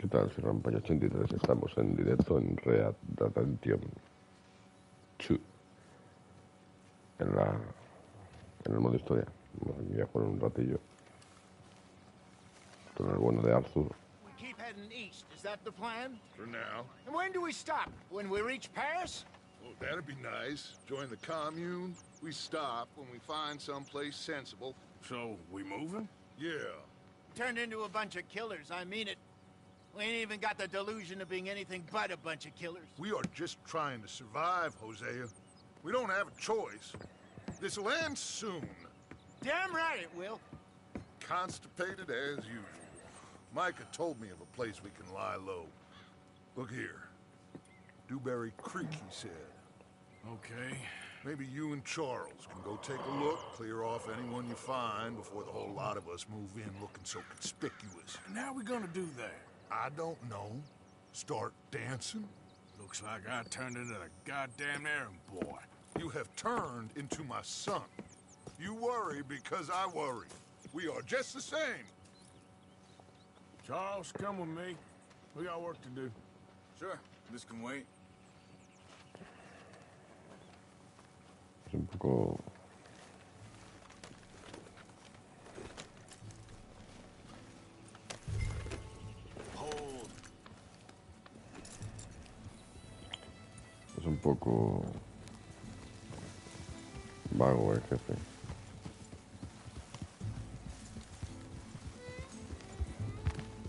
¿Qué tal, soy Rampayo83? Estamos en directo en Red Redemption 2 en el modo historia. Voy a jugar un ratillo con el bueno de Arthur. We keep heading east, is that the plan? For now. And when do we stop? When we reach Paris? Well, that'd be nice. Join the commune. We stop when we find someplace sensible. So, we moving? Yeah. Turned into a bunch of killers, I mean it. We ain't even got the delusion of being anything but a bunch of killers. We are just trying to survive, Hosea. We don't have a choice. This'll end soon. Damn right it will. Constipated as usual. Micah told me of a place we can lie low. Look here. Dewberry Creek, he said. Okay. Maybe you and Charles can go take a look, clear off anyone you find before the whole lot of us move in looking so conspicuous. And how we gonna do that? I don't know. Start dancing? Looks like I turned into the goddamn errand boy. You have turned into my son. You worry because I worry. We are just the same. Charles, come with me. We got work to do. Sure, this can wait. Es un poco... Hold. Es un poco... vago el jefe.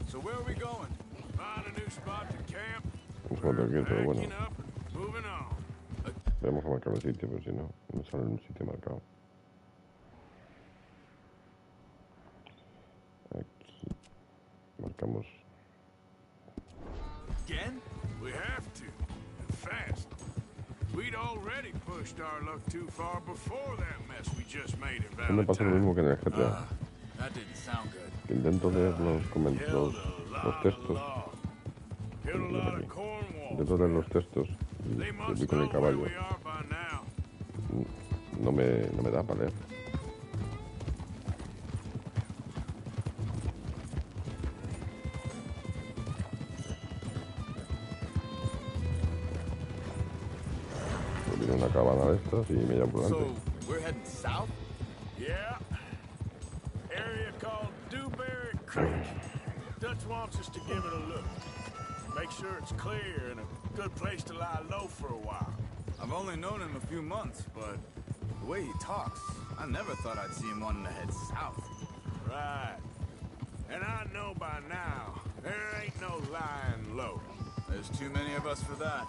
So where are we going? Find a new spot to camp. Un poco quieto, pero bueno. Packing up and moving on. Tenemos que marcar el sitio, pero si no, no sale un sitio marcado. Aquí. Marcamos. Again? We have to. And fast. We'd already pushed our luck too far before that mess we just made in No me pasa lo Valentine. mismo que en el GTA. That didn't sound good. Que intento leer los comentarios, los textos. Killed a lot of Cornwall. Intento leer los textos y They voy must con know el where caballo. we are by now. No me da para leer. Pues viene una cabana de estas y me llamo por So, delante. we're heading south? Yeah. Area called Dewberry Creek. Dutch wants us to give it a look. Make sure it's clear and a good place to lie low for a while. I've only known him a few months, but the way he talks, I never thought I'd see him wanting to head south. Right. And I know by now, there ain't no lying low. There's too many of us for that.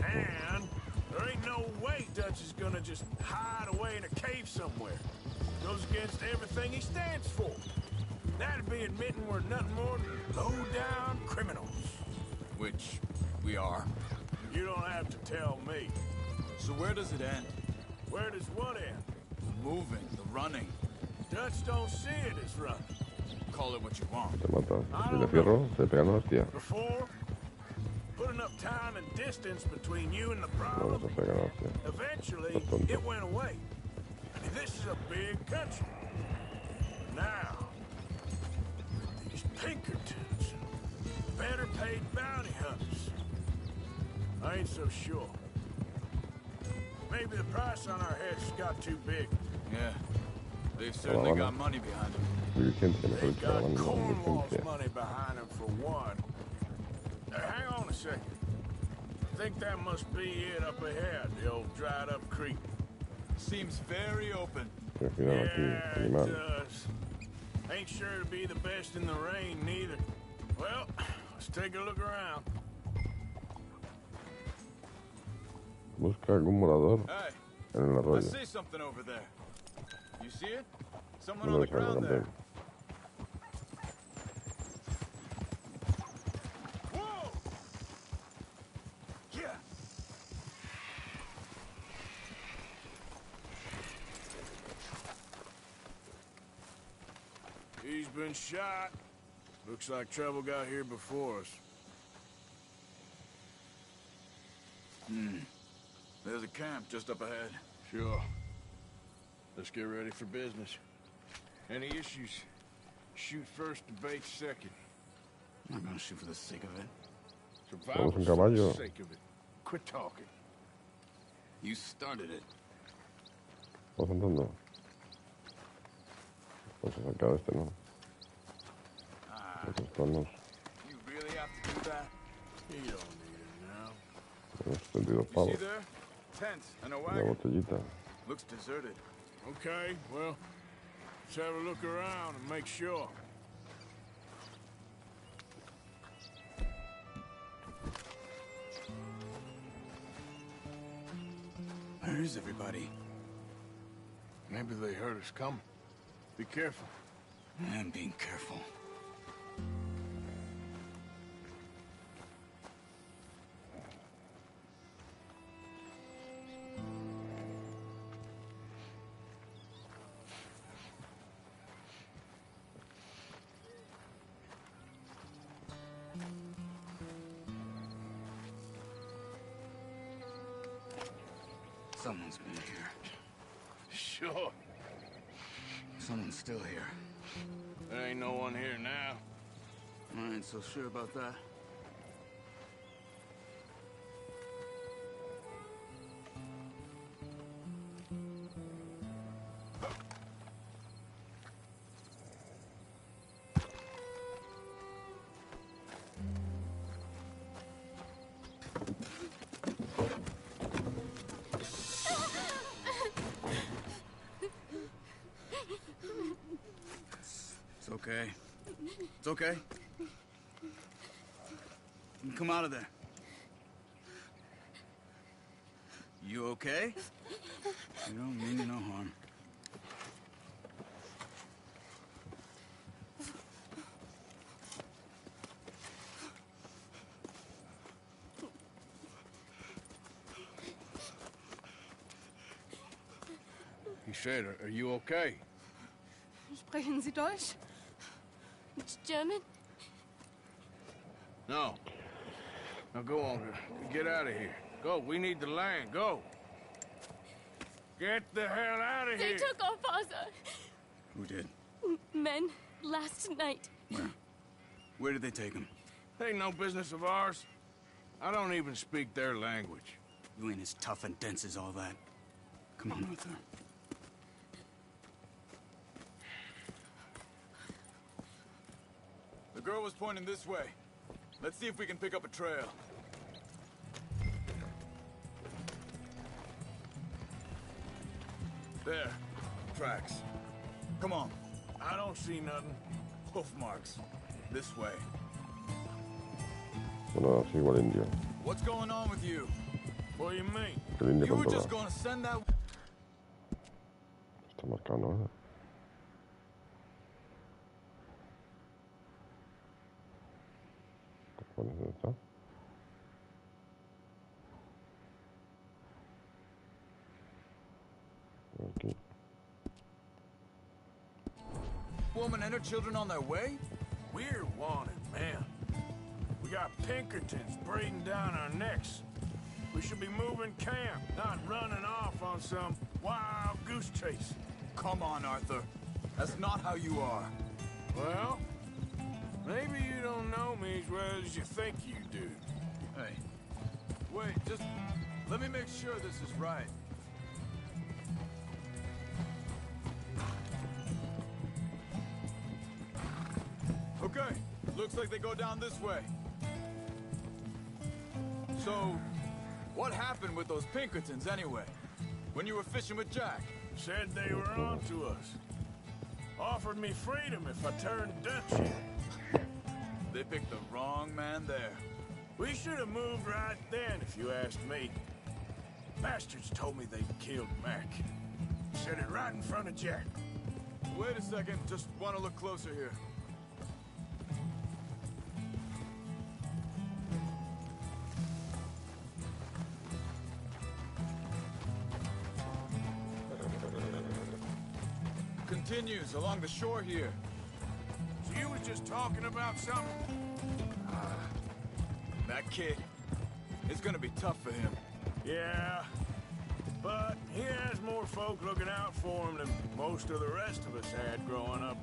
And there ain't no way Dutch is gonna just hide away in a cave somewhere. Goes against everything he stands for. That'd be admitting we're nothing more than low-down criminals. Which we are. You don't have to tell me. So where does it end? Where does what end? The moving, the running. Dutch don't see it as running. Call it what you want. Te mata. Si le cierro, se pega una hostia. Before, put enough time and distance between you and the problem. Vamos a pegar una hostia. Eventually, it went away. I mean, this is a big country. Now, these Pinkertons, better paid bounty hunters. I ain't so sure. Maybe the price on our heads got too big. Yeah. They've certainly got money behind them. Licencia, mejor They've dicho, got hablando de Cornwall's licencia. money behind them for one. Hang on a second. I think that must be it up ahead, the old dried up creek. Seems very open. Pero cuidado aquí, Yeah, it animal. does. Ain't sure to be the best in the rain, neither. Well, let's take a look around. Busca algún morador Hey, en el I arroyo. see something over there. You see it? Someone No on lo the salgo, ground there. campeón. Whoa! Yeah. He's been shot. Looks like trouble got here before us. There's a camp just up ahead. Sure. Let's get ready for business. Any issues? Shoot first, debate second. I'm not gonna shoot for the sake of it. Vamos un Survival for caballo. the sake of it. Quit talking. You started it. ¿Vamos andando? Vamos a sacar este, ¿no? Estos tonos. You really have to do that? You don't need it now. Unos 32 You see pavos. there? Tent and a Una wagon. botellita. Looks deserted. Okay, well, let's have a look around and make sure. Where is everybody? Maybe they heard us coming. Be careful. I'm being careful. Someone's been here. Sure. Someone's still here. There ain't no one here now. I ain't so sure about that. It's okay. It's okay. You come out of there. You okay? You don't mean you no harm. He said, are you okay? Sprechen Sie Deutsch? German? No. Now go on. Get out of here. Go. We need the land. Go. Get the hell out of They here. took our father. Who did? Men, last night. Where? Where did they take him? Ain't no business of ours. I don't even speak their language. You ain't as tough and dense as all that. Come on, Arthur. The girl was pointing this way. Let's see if we can pick up a trail. There. Tracks. Come on. I don't see nothing. Hoof marks. This way. Bueno, así igual indio. What's going on with you? What do you mean? El indio You were controla. just gonna send that... Está marcado, ¿no? ¿Dónde está? Aquí. Woman and her children on their way? We're wanted, man. We got Pinkertons breathing down our necks. We should be moving camp, not running off on some wild goose chase. Come on, Arthur. That's not how you are. Well, maybe you don't know me as well as you think you do. Hey. Wait, just... let me make sure this is right. Okay. Looks like they go down this way. So, what happened with those Pinkertons anyway? When you were fishing with Jack? Said they were on to us. Offered me freedom if I turned Dutch in. They picked the wrong man there. We should have moved right then, if you asked me. Bastards told me they'd killed Mac. Said it right in front of Jack. Wait a second, just want to look closer here. Continues along the shore here. So you was just talking about something? That kid, it's gonna be tough for him. Yeah. But he has more folk looking out for him than most of the rest of us had growing up.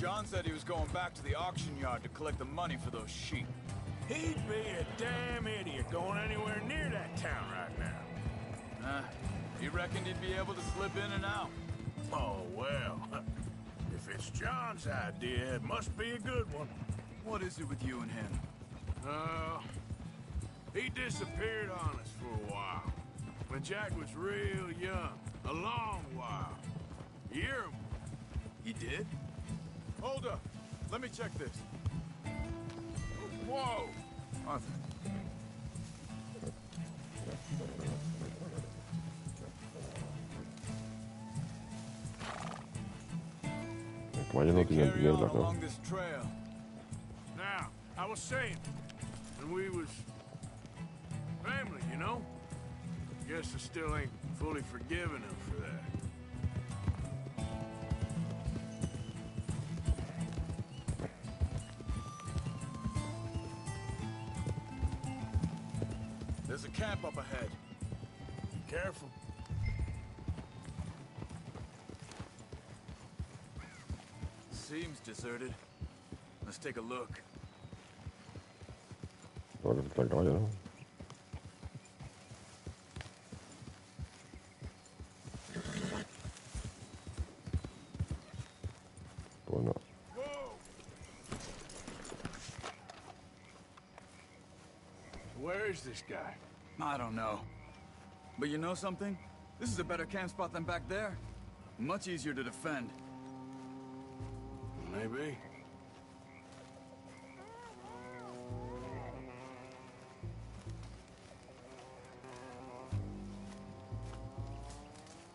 John said he was going back to the auction yard to collect the money for those sheep. He'd be a damn idiot going anywhere near that town right now. He reckoned he'd be able to slip in and out. Oh, well. If it's John's idea, it must be a good one. What is it with you and him? He disappeared on us for a while. When Jack was real young. A long while. Year. He did? Hold up. Let me check this. Whoa! Arthur. Como ellos no tienen Carry on tinieblas, ¿no? along this trail. Now, I was saying, when we was family, you know? Guess I still ain't fully forgiven him for that. There's a camp up ahead. Careful. Seems deserted. Let's take a look. Ahora está el caballo, ¿no? Bueno, Where is this guy? I don't know. But you know something? This is a better camp spot than back there. Much easier to defend. Maybe.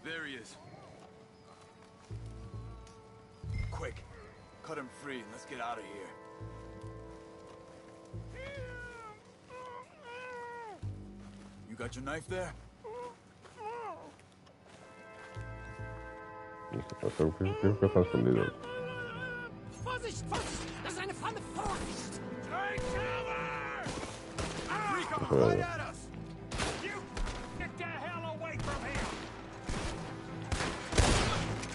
There he is. Quick. Cut him free and let's get out of here. You got your knife there? creo que está escondido. Vorsicht, Vorsicht! Das ist eine Falle! Vorsicht! Take cover! Eso Right ya- at us! You get the hell away from him!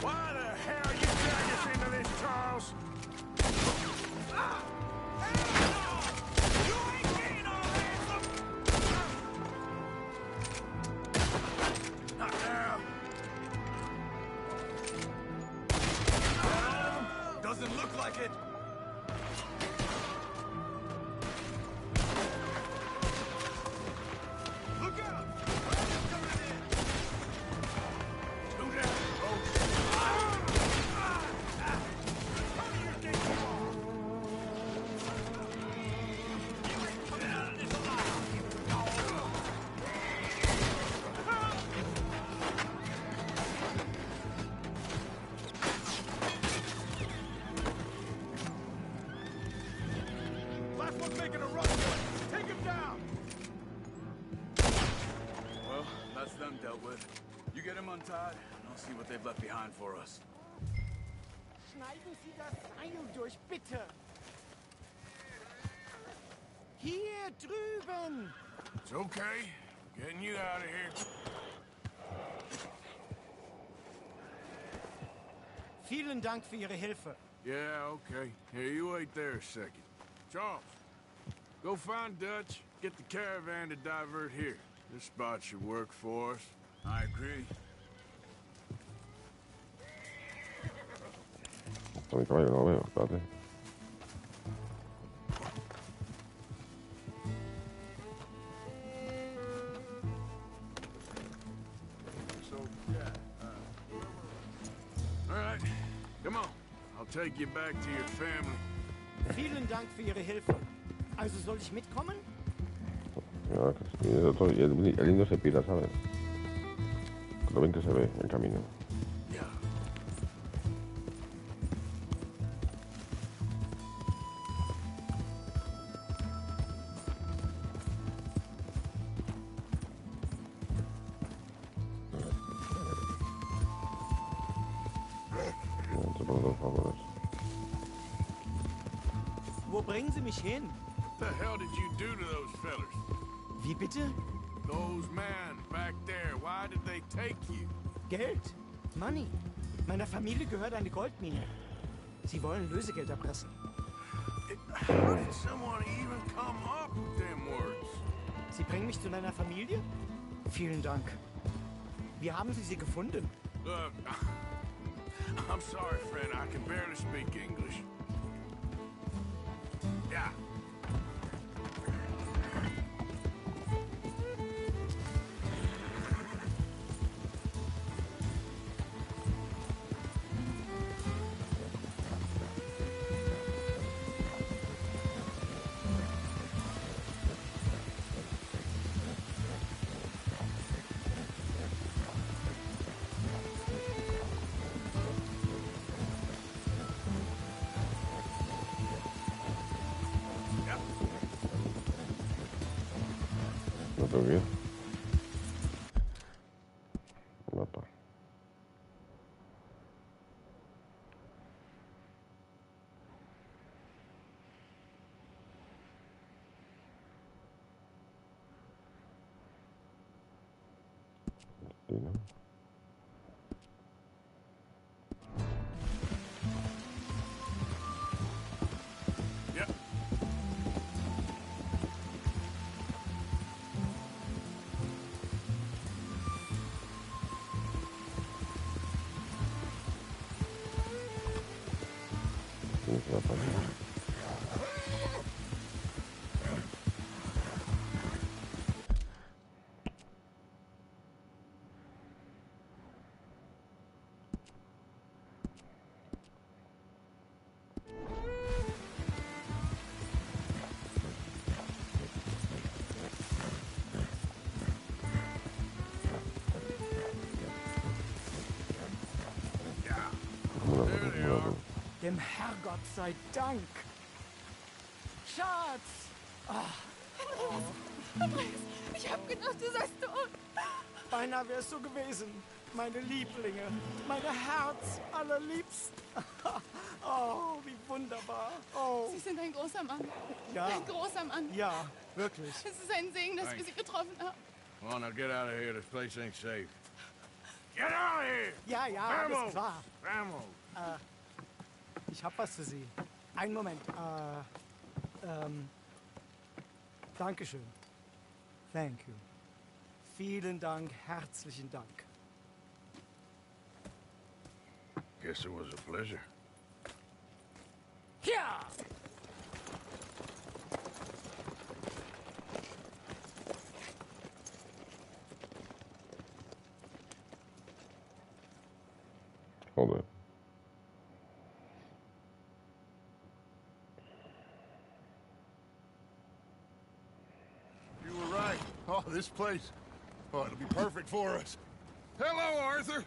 Why the hell you drag us into this, Charles? You ain't getting our ransom! Not now! Doesn't look like it. Look out! Do that! Oh, last one's making a run for it! Take him down! Well, that's them dealt with. You get him untied, and I'll see what they've left behind for us. Schneiden Sie das Seil durch, bitte! Hier drüben! It's okay. Getting you out of here. Vielen Dank für Ihre Hilfe. Yeah, okay. Here, you wait there a second. Charles, go find Dutch, get the caravan to divert here. This spot should work for us. I agree. Está mi caballo, no lo veo, espérate. So, yeah. All right, come on. I'll take you back to your family. Vielen Dank für Ihre Hilfe. Also soll ich mitkommen? Mira, y el indio se pira, ¿sabes? Lo ven que se ve en camino. Yeah. No te puedo dar favores. Wo bringen Sie mich hin? What the hell did you do to those fellers? Wie bitte? Those men back there, why did they take you? Geld? Money? Meiner Familie gehört eine Goldmine. Sie wollen Lösegeld erpressen. How did someone even come up with them words? Sie bringen mich zu deiner Familie? Vielen Dank. Wie haben Sie sie gefunden? Look, I'm sorry, friend. I can barely speak English. Yeah. No tengo que ir. Mapa. Sí, ¿no? Yep. Tienes la página. There they are. Dem Herrgott sei Dank. Schatz! Andreas, ich hab gedacht, du seist tot. Beinahe wärst du gewesen. Meine Lieblinge. Meine Herz allerliebsten. Oh, wie wunderbar. Oh, Sie sind ein großer Mann. ja. Ein großer Mann. Ja, wirklich. Es ist ein Segen, dass wir Sie getroffen haben. Come on, now get out of here. This place ain't safe. Get out of here! Ja, ja, alles klar. Vamos! Ich hab was für Sie. Einen Moment. Dankeschön. Thank you. Vielen Dank, herzlichen Dank. Guess it was a pleasure. Ja! Hold it. You were right. Oh, this place. Oh, it'll be perfect for us. Hello, Arthur.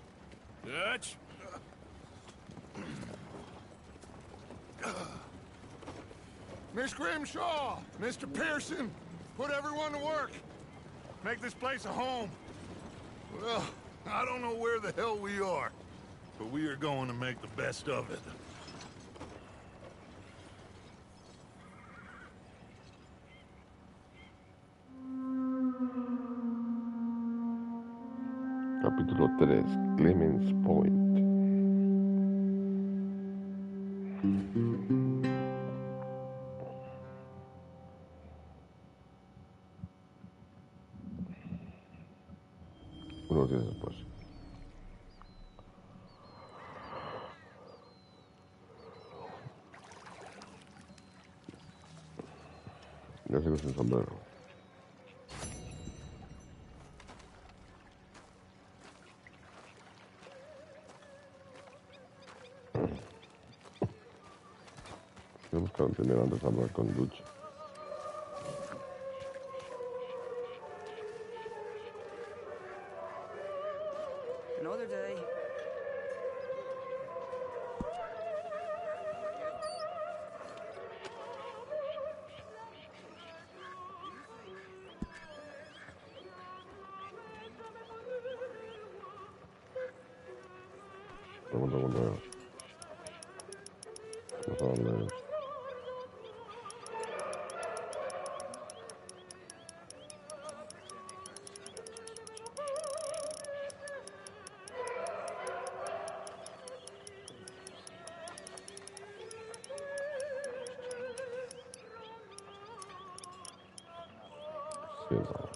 Dutch? Miss Grimshaw, Mr. Pearson, put everyone to work. Make this place a home. Well, I don't know where the hell we are, but we are going to make the best of it. Capítulo 3. Clemens Point. Unos días después. Ya sigo sin sombrero. Tenemos que tener antes de hablar con Lucha. Another day. Segundo. Vamos a darle. Pierdolę.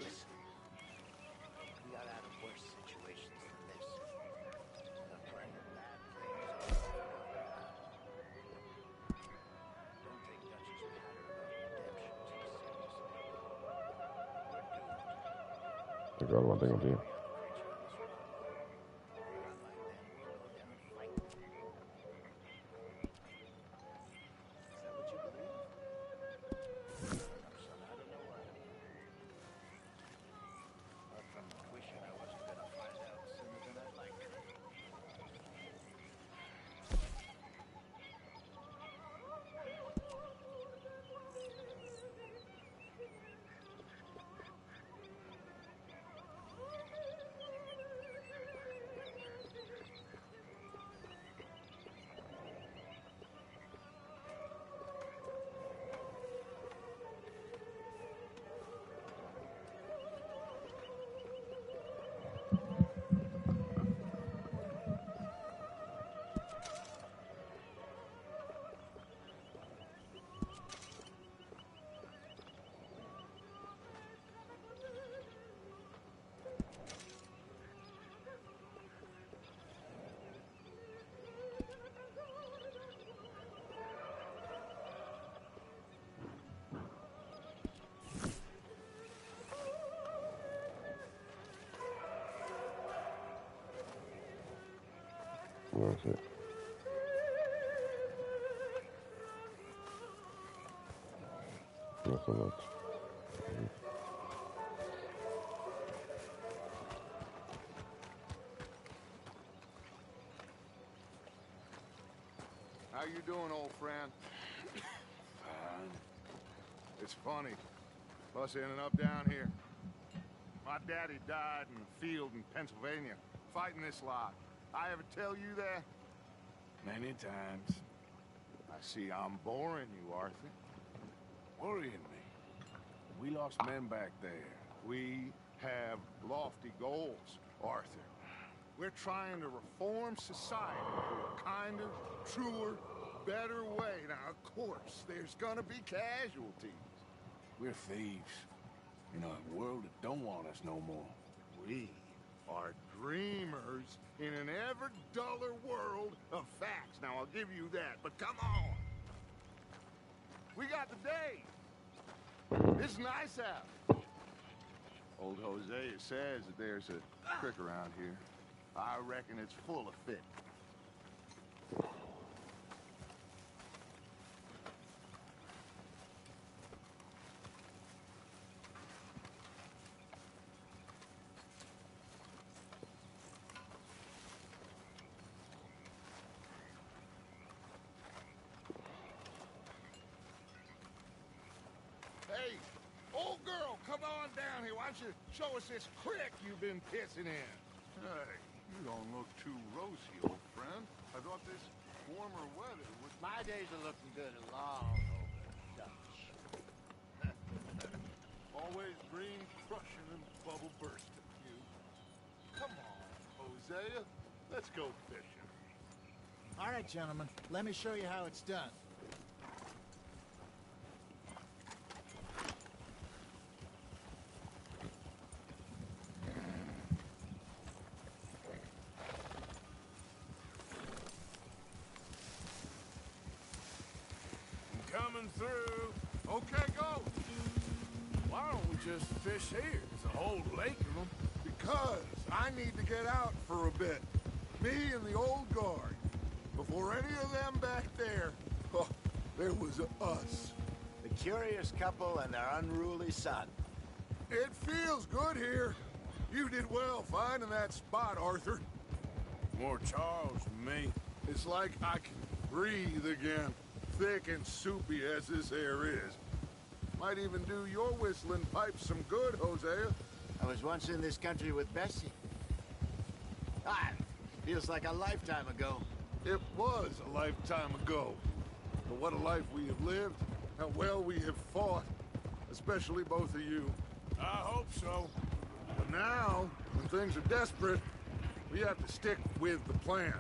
Listen, we got out of worse situations than this. There are plenty of bad things. Don't take Dutch's patter about redemption too seriously. We're doomed. Qué calma tengo, tío. No sé. No son las... How you doing, old friend? Fine. It's funny. Us ending up down here. My daddy died in the field in Pennsylvania, fighting this lot. I ever tell you that? Many times. I see I'm boring you, Arthur. Worrying me. We lost men back there. We have lofty goals, Arthur. We're trying to reform society to a kinder, truer, better way. Now, of course, there's gonna be casualties. We're thieves. In a world that don't want us no more. We are dreamers in an ever duller world of facts. Now, I'll give you that, but come on. We got the day. It's nice out. Old Hosea says that there's a creek around here. I reckon it's full of fish. Hey, old girl, come on down here. Why don't you show us this creek you've been pissing in? Hey, you don't look too rosy, old friend. I thought this warmer weather would... My days are looking good along over Dutch. Always dream crushing and bubble bursting, you. Come on, Hosea. Let's go fishing. All right, gentlemen. Let me show you how it's done. Coming through. Okay, go. Why don't we just fish here? There's a whole lake of them. Because I need to get out for a bit. Me and the old guard. Before any of them back there, oh, there was us. The curious couple and their unruly son. It feels good here. You did well finding that spot, Arthur. More Charles than me. It's like I can breathe again. Thick and soupy as this air is. Might even do your whistling pipes some good, Hosea. I was once in this country with Bessie. Ah, feels like a lifetime ago. It was a lifetime ago. But what a life we have lived. How well we have fought. especially both of you. I hope so. But now, when things are desperate, we have to stick with the plan.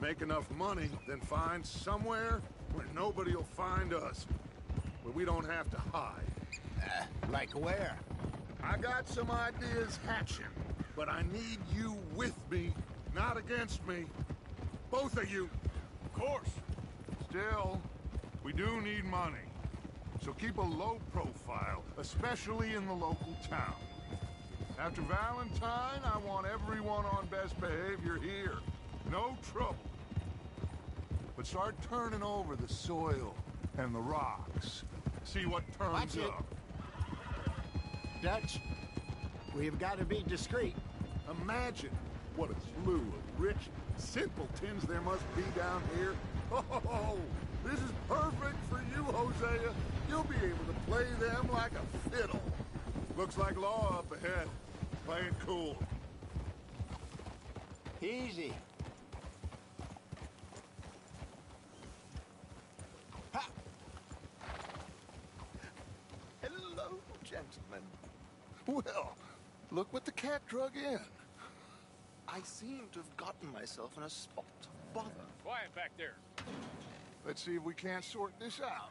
Make enough money, then find somewhere where nobody will find us. Where we don't have to hide. Like where? I got some ideas hatching, but I need you with me, not against me. Both of you. Of course. Still, we do need money. So keep a low profile, especially in the local town. After Valentine, I want everyone on best behavior here. No trouble. But start turning over the soil and the rocks. See what turns Watch it. up. Dutch, we've got to be discreet. Imagine what a slew of rich simpletons there must be down here. Oh, this is perfect for you, Hosea. You'll be able to play them like a fiddle. Looks like law up ahead. Play it cool. Easy. Ha! Hello, gentlemen. Well, look what the cat drug in. I seem to have gotten myself in a spot of bother. Quiet back there. Let's see if we can't sort this out.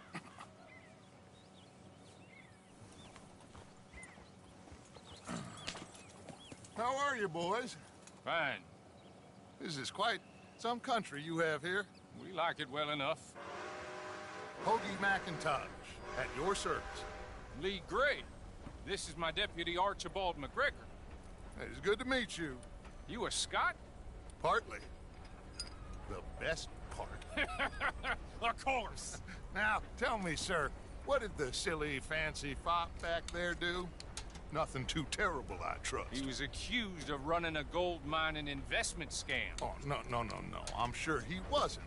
How are you, boys? Fine. This is quite some country you have here. We like it well enough. Hoagie McIntosh, at your service. Lee Gray. This is my deputy Archibald McGregor. It's good to meet you. You a Scot? Partly. The best part. Of course. Now, tell me, sir, what did the silly, fancy fop back there do? Nothing too terrible, I trust. He was accused of running a gold mining investment scam. Oh, no. I'm sure he wasn't.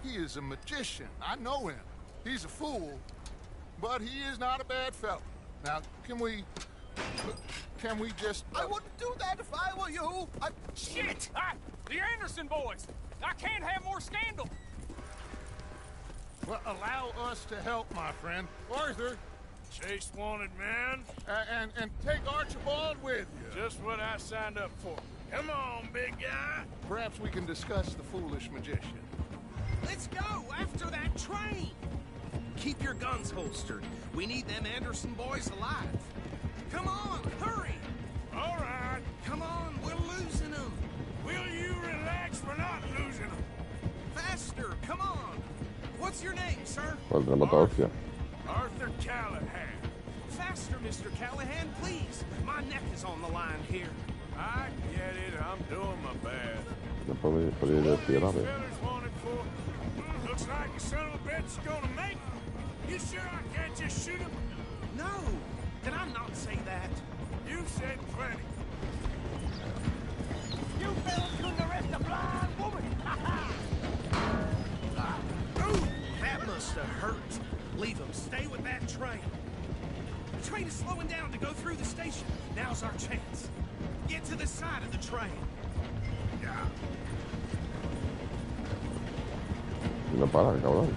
He is a magician. I know him. He's a fool, but he is not a bad fellow. Now, can we just... I wouldn't do that if I were you. Shit! The Anderson boys! I can't have more scandal! Well, allow us to help, my friend. Arthur, Chase wanted man. and take Archibald with you. Just what I signed up for. Come on, big guy. Perhaps we can discuss the foolish magician. Let's go after that train. Keep your guns holstered. We need them Anderson boys alive. Come on, hurry. All right. Come on, we're losing them. Will you relax? We're not losing them. Faster, come on. What's your name, sir? Arthur. Arthur Callahan. Faster, Mr. Callahan, please. My neck is on the line here. I get it. I'm doing my best. Después podría ir What these grave. fellas wanted for? Looks like the son of a bitch's gonna make it. You sure I can't just shoot him? No, did I not say that? You said plenty. You fellas couldn't arrest a blind woman! Ooh, that must have hurt. Leave them. Stay with that train. The train is slowing down to go through the station. Now's our chance. Get to the side of the train. No para, cabrón.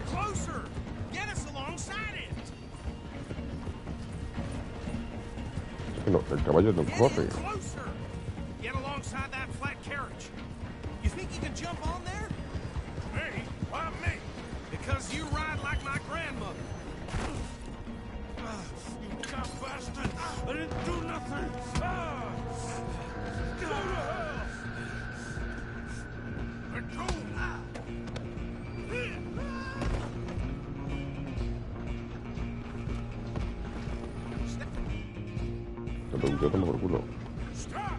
Closer! Get us alongside it! Es que no, el caballo no Get corre. in closer! Get alongside that flat carriage. You think you can jump on there? Me? Why me? Because you ride like my grandmother. You tough bastard! I didn't do nothing! Go to hell! Let go! Yo tomo por culo. Stop!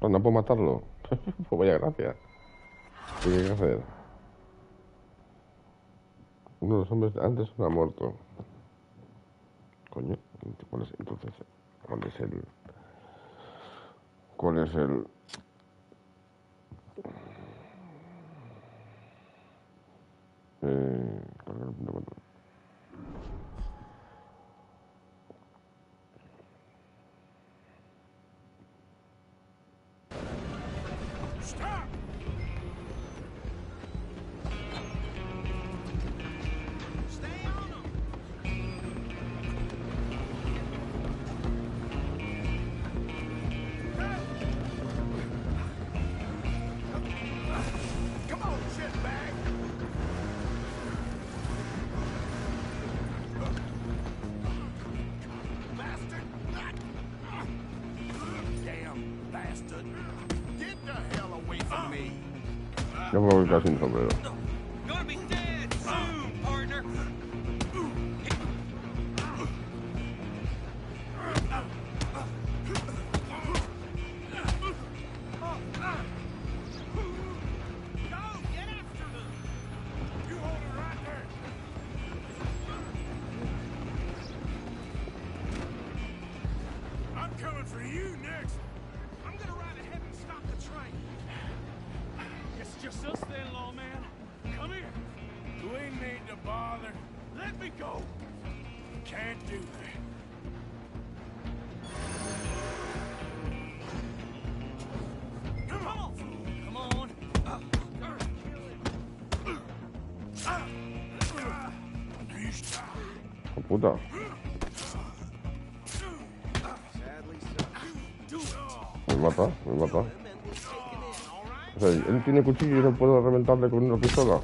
No puedo matarlo. Pues vaya gracia. ¿Qué hay que hacer? Uno de los hombres de antes no ha muerto. Coño, ¿cuál es entonces? ¿Cuál es el...? ¿Cuál es el...? ¿Cuál es el punto? bastard! Get the hell away from me! Yo me voy casi sin sombrero. Gonna be dead soon, partner! I'm coming for you next. I'm gonna ride ahead and stop the train. It's just us then, lawman. Come here. We need to bother. Let me go. Can't do that. Come on. Come on. Oh, puta. Me mata, me mata. O sea, él tiene cuchillo y no puedo reventarle con una pistola.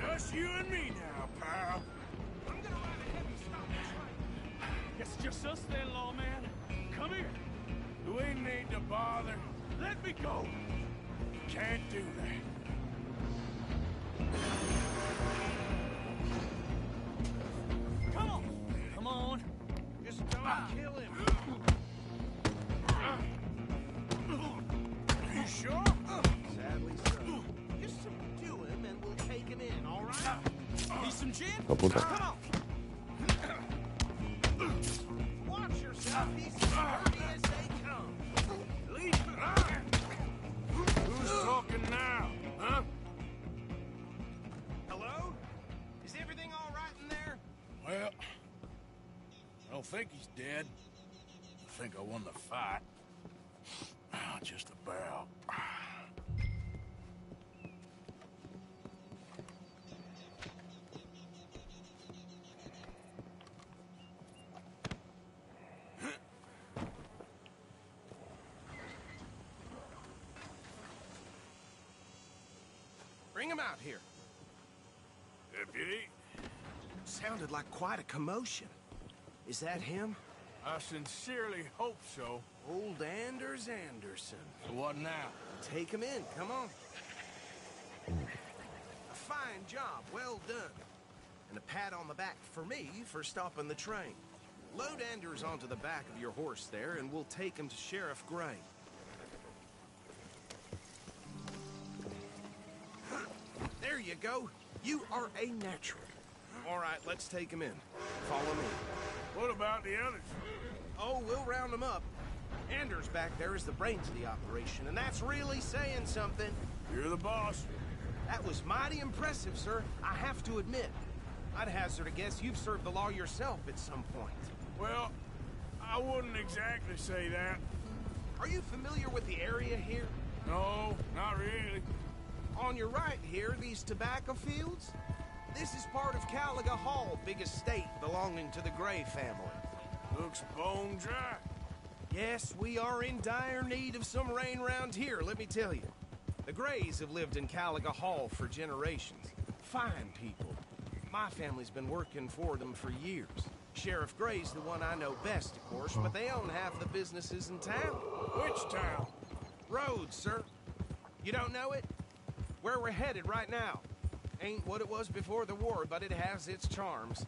Just you and me now, pal. I'm gonna ride ahead and stop the train. It's just us then, lawman. Come here. We need to bother. Let me go. Can't do that. Come on. Come on. Just don't kill him. Are you sure? Sadly so. Just subdue him and we'll take him in, all right? Need some gin? Oh, puta. Come on. Watch yourself. He's as dirty as they come. Leave it out. Who's talking now, huh? Hello? Is everything all right in there? Well, I don't think he's dead. I think I won the fight. Just about. Bring him out here. Deputy, Sounded like quite a commotion. Is that him? I sincerely hope so. Old Anders Anderson. What now? Take him in, come on. A fine job, well done. And a pat on the back for me for stopping the train. Load Anders onto the back of your horse there, and we'll take him to Sheriff Gray. There you go. You are a natural. All right, let's take him in. Follow me. What about the others? Oh, we'll round them up. Anders back there is the brains of the operation, and that's really saying something. You're the boss. That was mighty impressive, sir. I have to admit. I'd hazard a guess you've served the law yourself at some point. Well, I wouldn't exactly say that. Are you familiar with the area here? No, not really. On your right here, these tobacco fields? This is part of Caliga Hall, big estate belonging to the Gray family. Looks bone dry. Yes, we are in dire need of some rain round here, let me tell you. The Grays have lived in Caliga Hall for generations. Fine people. My family's been working for them for years. Sheriff Gray's the one I know best, of course, but they own half the businesses in town. Which town? Rhodes, sir. You don't know it? Where we're headed right now. Ain't what it was before the war, but it has its charms.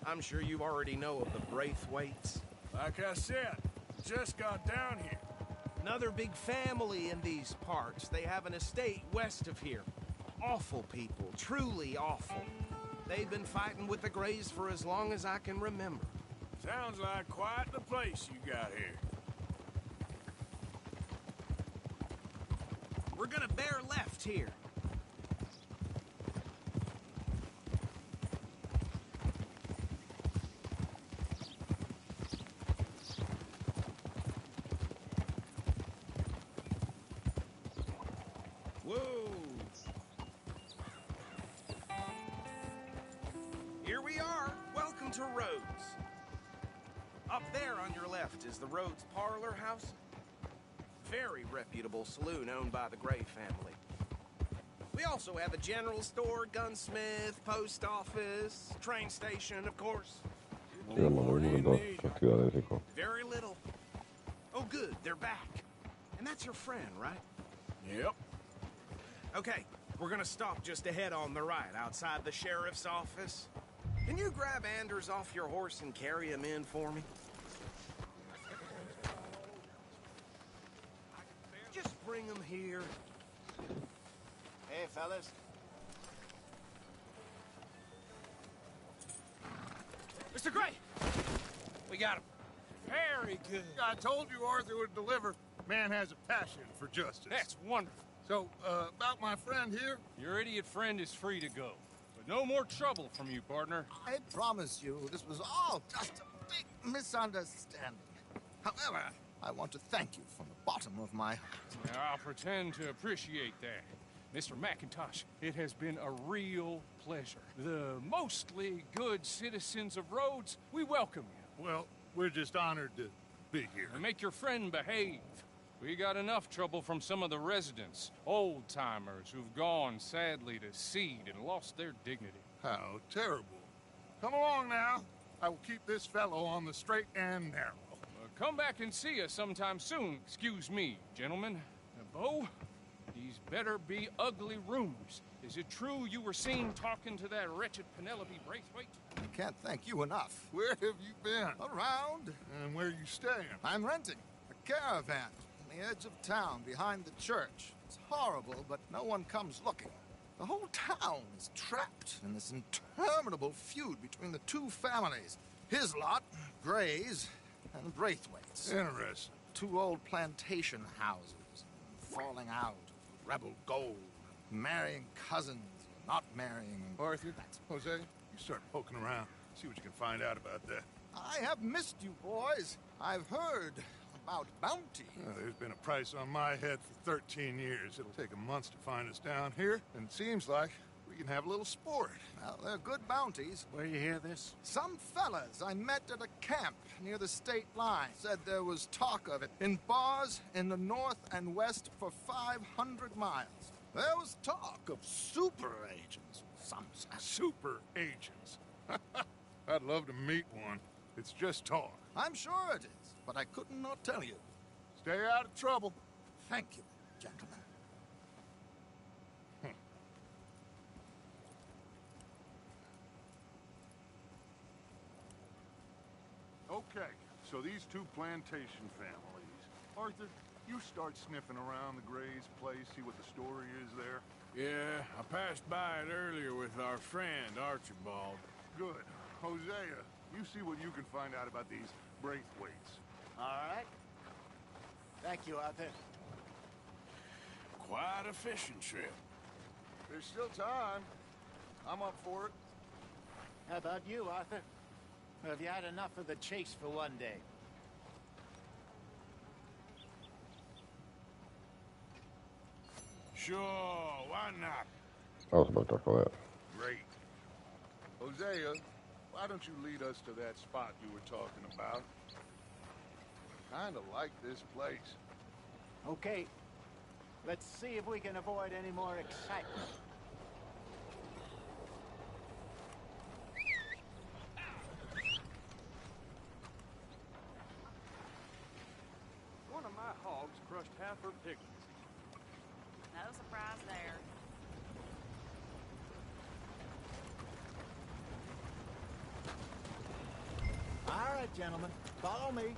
I'm sure you already know of the Braithwaites. Like I said, just got down here. Another big family in these parts. They have an estate west of here. Awful people, truly awful. They've been fighting with the Grays for as long as I can remember. Sounds like quite the place you got here. We're gonna bear left here. Whoa! Here we are. Welcome to Rhodes. Up there on your left is the Rhodes Parlor House. Very reputable saloon owned by the Gray family. We also have a general store, gunsmith, post office, train station, of course. Digamos, lo mismo en dos actividades, hijo. Very little. Oh, good, they're back. And that's your friend, right? Yep. Okay, we're gonna stop just ahead on the right, outside the sheriff's office. Can you grab Anders off your horse and carry him in for me? Just bring him here. Hey, fellas. Mr. Gray! We got him. Very good. I told you Arthur would deliver. Man has a passion for justice. That's wonderful. So, about my friend here? Your idiot friend is free to go. But no more trouble from you, partner. I promise you, this was all just a big misunderstanding. However, I want to thank you from the bottom of my heart. Now, I'll pretend to appreciate that. Mr. McIntosh, it has been a real pleasure. The mostly good citizens of Rhodes, we welcome you. Well, we're just honored to be here. And make your friend behave. We got enough trouble from some of the residents, old-timers who've gone, sadly, to seed and lost their dignity. How terrible. Come along now. I will keep this fellow on the straight and narrow. Come back and see us sometime soon. Excuse me, gentlemen. Bo, these better be ugly rumors. Is it true you were seen talking to that wretched Penelope Braithwaite? I can't thank you enough. Where have you been? Around. And where are you staying? I'm renting a caravan on the edge of town behind the church. It's horrible, but no one comes looking. The whole town is trapped in this interminable feud between the two families. His lot, Gray's, and Braithwaite's. Interesting. Two old plantation houses, falling out of rebel gold, marrying cousins, not marrying. Arthur, Jose, you start poking around. See what you can find out about that. I have missed you, boys. I've heard about bounty. There's been a price on my head for 13 years. It'll take a month to find us down here, and it seems like we can have a little sport. Well, they're good bounties. Where you hear this? Some fellas I met at a camp near the state line said there was talk of it in bars in the north and west for 500 miles. There was talk of super agents. Some said. Super agents. I'd love to meet one. It's just talk. I'm sure it is, but I could not tell you. Stay out of trouble. Thank you, gentlemen. Okay, so these two plantation families. Arthur, you start sniffing around the Gray's place, see what the story is there. Yeah, I passed by it earlier with our friend, Archibald. Good. Hosea, you see what you can find out about these Braithwaites. All right. Thank you, Arthur. Quite a fishing trip. There's still time. I'm up for it. How about you, Arthur? Or have you had enough of the chase for one day? Sure, why not? I was about to call that. Great. Hosea, why don't you lead us to that spot you were talking about? Kinda like this place. Okay. Let's see if we can avoid any more excitement. One of my hogs crushed half her piglets. No surprise there. All right, gentlemen. Follow me.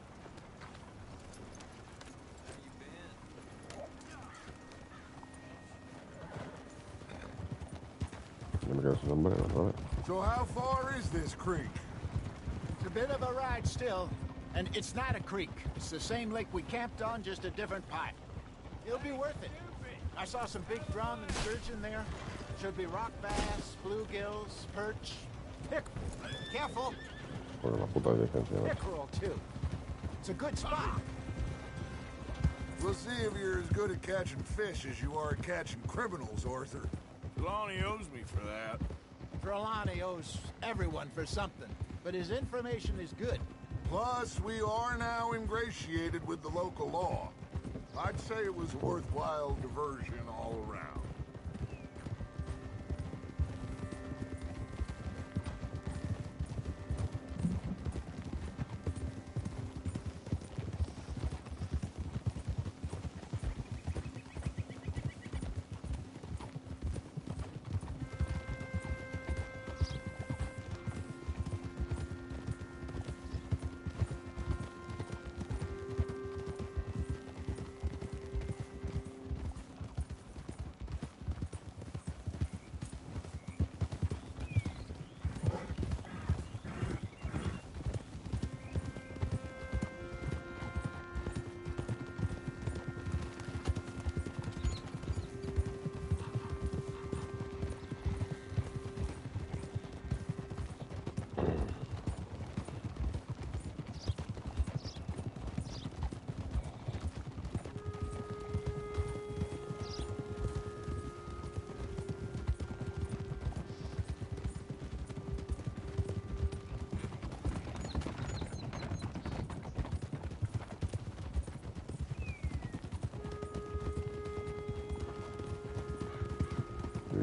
No me quedo sin sombrero, ¿sabes? So how far is this creek? It's a bit of a ride still. And it's not a creek. It's the same lake we camped on, just a different pipe. It'll be worth it. I saw some big drum and sturgeon there. Should be rock bass, bluegills, perch, pickerel. Careful. Por la puta defensa. Pickerel, too. It's a good spot. We'll see if you're as good at catching fish as you are at catching criminals, Arthur. Trelawney owes me for that. Trelawney owes everyone for something, but his information is good. Plus, we are now ingratiated with the local law. I'd say it was a worthwhile diversion all around.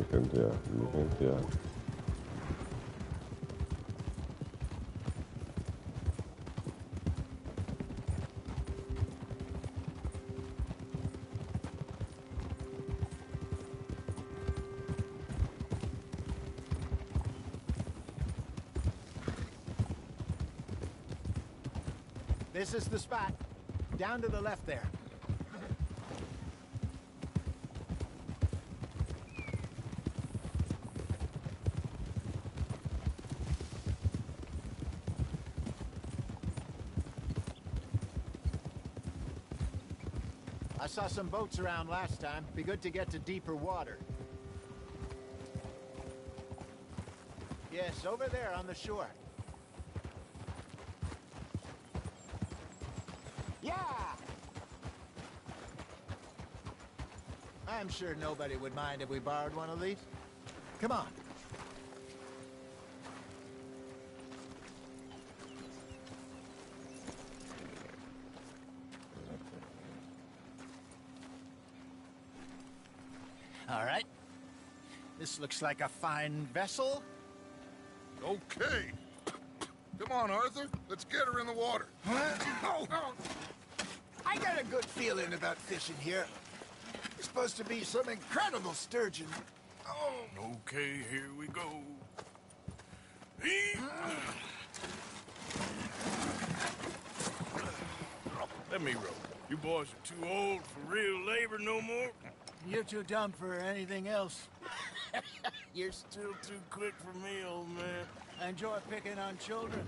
Diligencia. This is the spot. Down to the left there. I saw some boats around last time. Be good to get to deeper water. Yes, over there on the shore. Yeah! I'm sure nobody would mind if we borrowed one of these. Come on. All right. This looks like a fine vessel. Okay. Come on, Arthur. Let's get her in the water. Oh. I got a good feeling about fishing here. There's supposed to be some incredible sturgeon. Oh. Okay, here we go. Let me row. You boys are too old for real labor no more. You're too dumb for anything else. You're still too quick for me, old man. I enjoy picking on children.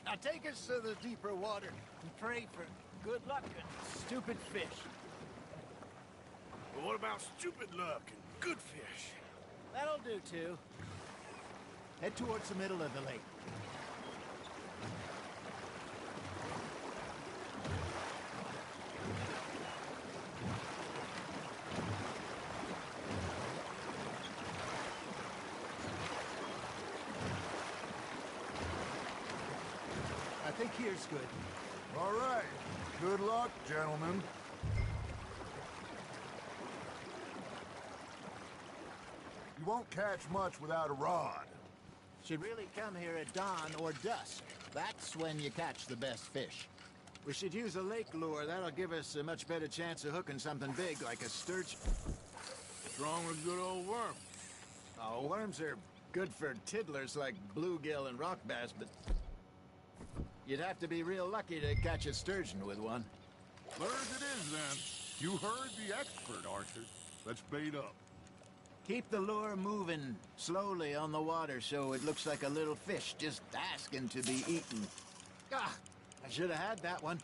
Now take us to the deeper water and pray for good luck and stupid fish. But what about stupid luck and good fish? That'll do, too. Head towards the middle of the lake. I think here's good. All right. Good luck, gentlemen. You won't catch much without a rod. Should really come here at dawn or dusk. That's when you catch the best fish. We should use a lake lure. That'll give us a much better chance of hooking something big like a sturgeon. What's wrong with good old worm? Oh, worms are good for tiddlers like bluegill and rock bass, but you'd have to be real lucky to catch a sturgeon with one. Lures it is, then. You heard the expert, Arthur. Let's bait up. Keep the lure moving slowly on the water so it looks like a little fish just asking to be eaten. Ah, I should have had that one.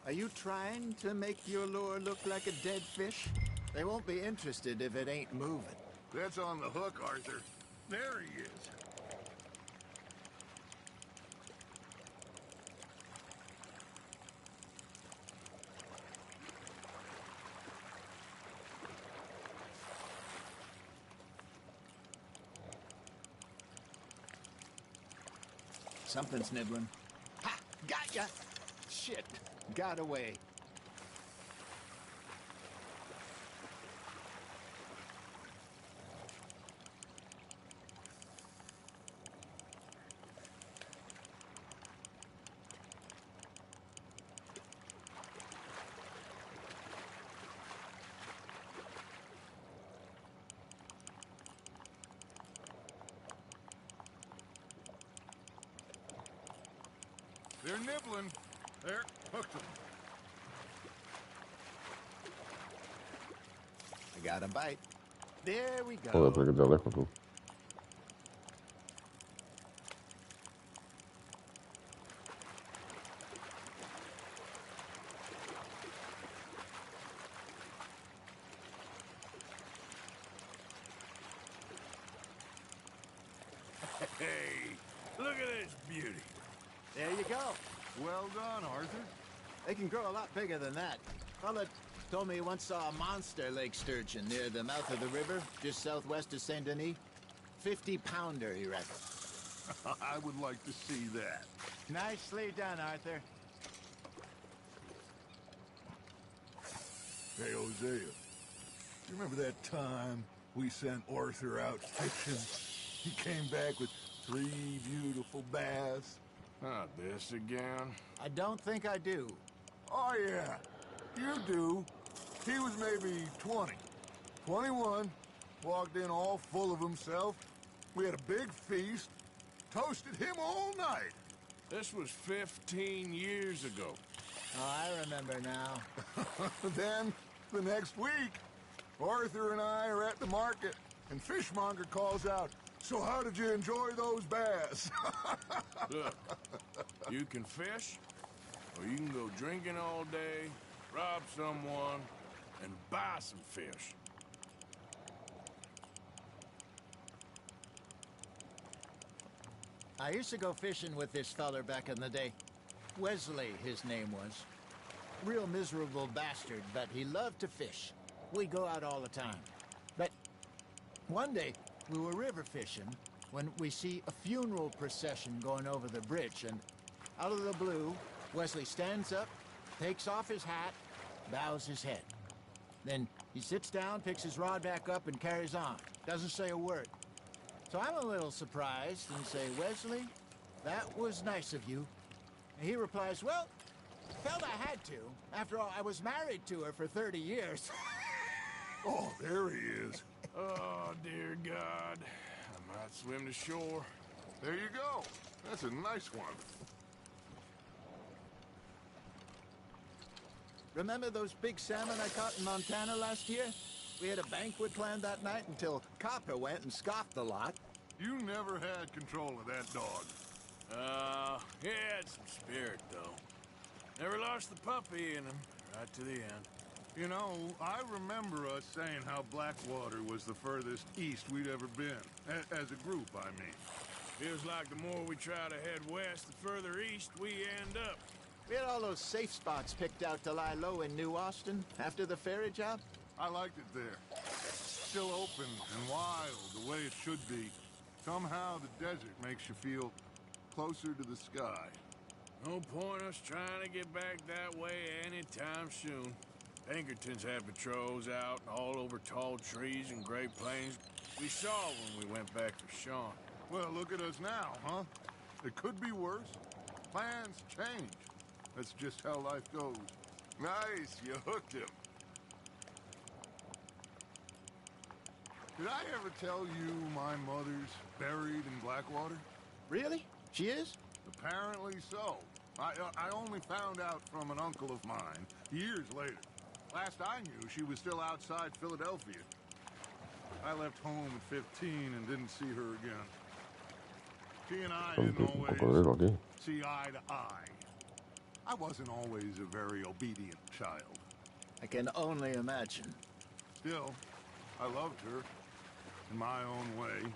Are you trying to make your lure look like a dead fish? They won't be interested if it ain't moving. That's on the hook, Arthur. There he is. Something's nibbling. Ha! Got ya! Shit. Got away. They're nibbling. There, hooked them. I got a bite. There we go. Joder, pero que te lejos tú. Hey, look at this beauty. There you go. Well done, Arthur. They can grow a lot bigger than that. Fella told me he once saw a monster lake sturgeon near the mouth of the river, just southwest of Saint Denis. 50-pounder, he reckons. I would like to see that. Nicely done, Arthur. Hey, Hosea, you remember that time we sent Arthur out fishing? He came back with 3 beautiful bass. Not this again. I don't think I do. Oh, yeah, you do. He was maybe 20, 21, walked in all full of himself. We had a big feast, toasted him all night. This was 15 years ago. Oh, I remember now. Then, the next week, Arthur and I are at the market, and Fishmonger calls out, "So how did you enjoy those bass?" Look, you can fish, or you can go drinking all day, rob someone, and buy some fish. I used to go fishing with this feller back in the day. Wesley, his name was. Real miserable bastard, but he loved to fish. We go out all the time. But one day, we were river fishing when we see a funeral procession going over the bridge, and out of the blue, Wesley stands up, takes off his hat, bows his head. Then he sits down, picks his rod back up, and carries on. Doesn't say a word. So I'm a little surprised and say, "Wesley, that was nice of you." And he replies, "Well, felt I had to. After all, I was married to her for 30 years. Oh, there he is. Oh, dear God. I might swim to shore. There you go. That's a nice one. Remember those big salmon I caught in Montana last year? We had a banquet planned that night until Copper went and scoffed the lot. You never had control of that dog. He had some spirit, though. Never lost the puppy in him, right to the end. You know, I remember us saying how Blackwater was the furthest east we'd ever been. As a group, I mean. Feels like the more we try to head west, the further east we end up. We had all those safe spots picked out to lie low in New Austin after the ferry job. I liked it there. Still open and wild, the way it should be. Somehow the desert makes you feel closer to the sky. No point us trying to get back that way anytime soon. Pinkertons had patrols out all over tall trees and Great Plains. We saw when we went back for Sean. Well, look at us now, huh? It could be worse. Plans change. That's just how life goes. Nice, you hooked him. Did I ever tell you my mother's buried in Blackwater? Really? She is? Apparently so. I only found out from an uncle of mine years later. Last I knew, she was still outside Philadelphia. I left home at 15 and didn't see her again. She and I didn't always see eye to eye. I wasn't always a very obedient child. I can only imagine. Still, I loved her in my own way,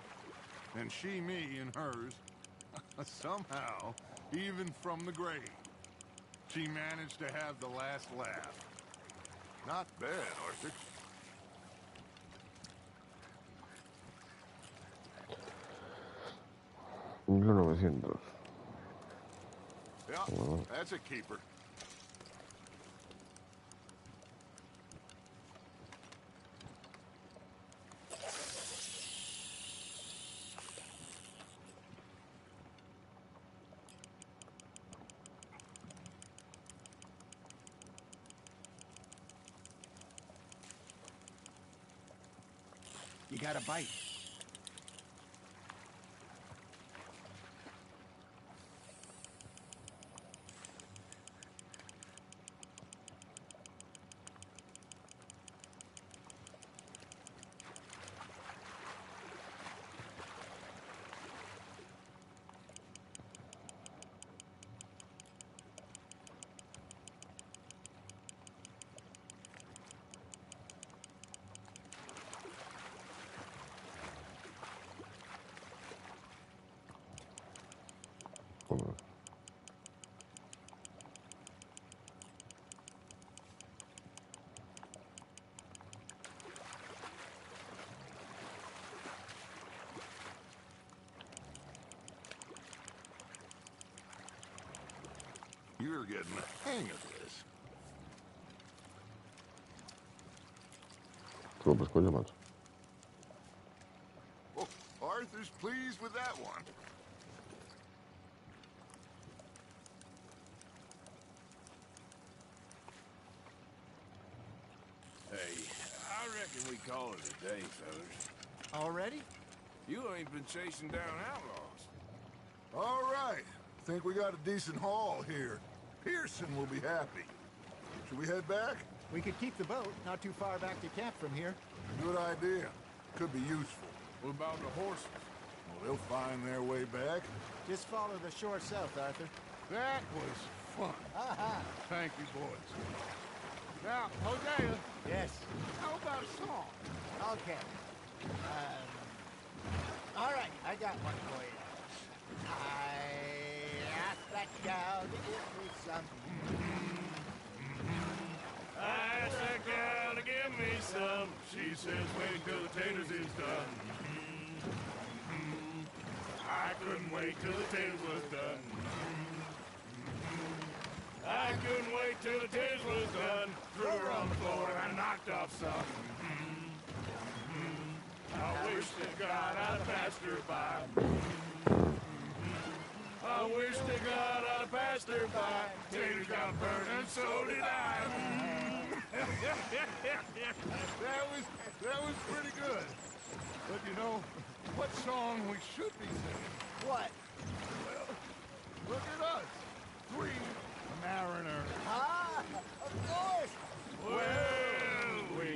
and she me in hers. Somehow, even from the grave, she managed to have the last laugh. Not bad, Arthur. $1.900. Well, that's a keeper. You got a bite. hold on. You're getting the hang of this. Tú lo puedes coño, macho. Oh, Arthur's pleased with that one. Hey, I reckon we call it a day, fellas. Already? You ain't been chasing down outlaws. All right. Think we got a decent haul here. Pearson will be happy. Should we head back? We could keep the boat not too far back to camp from here. Good idea. Could be useful. What about the horses? Well, they'll find their way back. Just follow the shore south, Arthur. That was fun. Aha! Thank you, boys. Now, Hosea, Yes. how about a song? Okay. All right, I got one for you. I asked that gal to give me some. I asked that gal to give me some. She says wait till the taters is done. I couldn't wait till the taters was done. I couldn't wait till the taters was done. Threw her on the floor and I knocked off some. I wish to God I'd passed her by. I wish to God I'd passed her by. Taters got burned and so did I. That was pretty good. But you know, what song we should be singing? What? Well, look at us. 3 mariners. Ah, of course. Well, we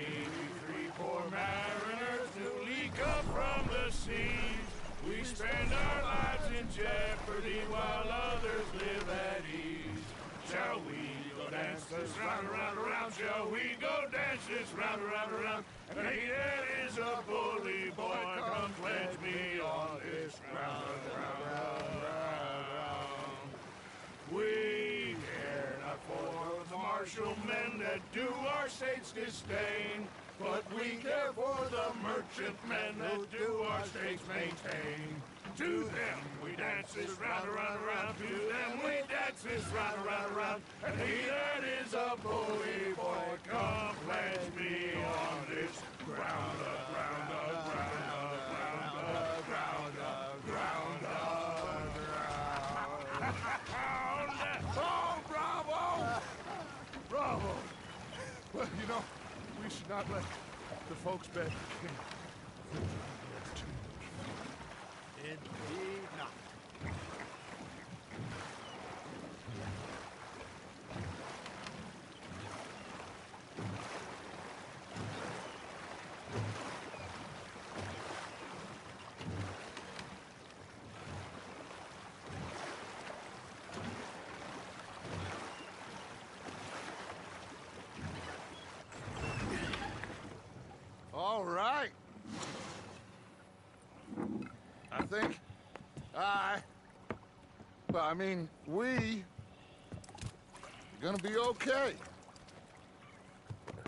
3 poor mariners newly come from the seas. We spend our lives in jeopardy while others live at ease. Shall we go dance this round, around, around? Shall we go dance this round, around, around? And he that is a bully boy, come pledge me on this round, round, round, round, round. We care not for the martial men that do our state's disdain, but we care for the merchant men that do our states maintain. To them we dance this round, around, around. To them we dance this round, around, around. And he that is a bully boy, come pledge me on this ground up, ground up, ground up, ground up, ground up, ground up, ground up. Oh, bravo! Bravo! Well, you know, we should not let the folks back the king. Indeed not. All right. I think we are gonna be okay.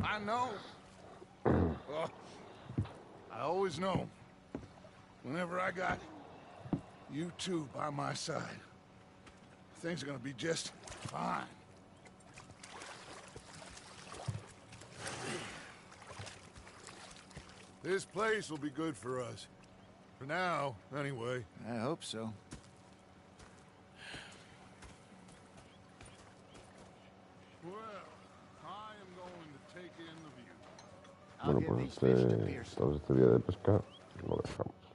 I know. Well, I always know. Whenever I got you two by my side, Everything's gonna be just fine. This place will be good for us. For now, anyway. I hope so. Well, I am going to take in the view. I'll Bueno, give pues these fish to Pearson. este día de pesca lo dejamos.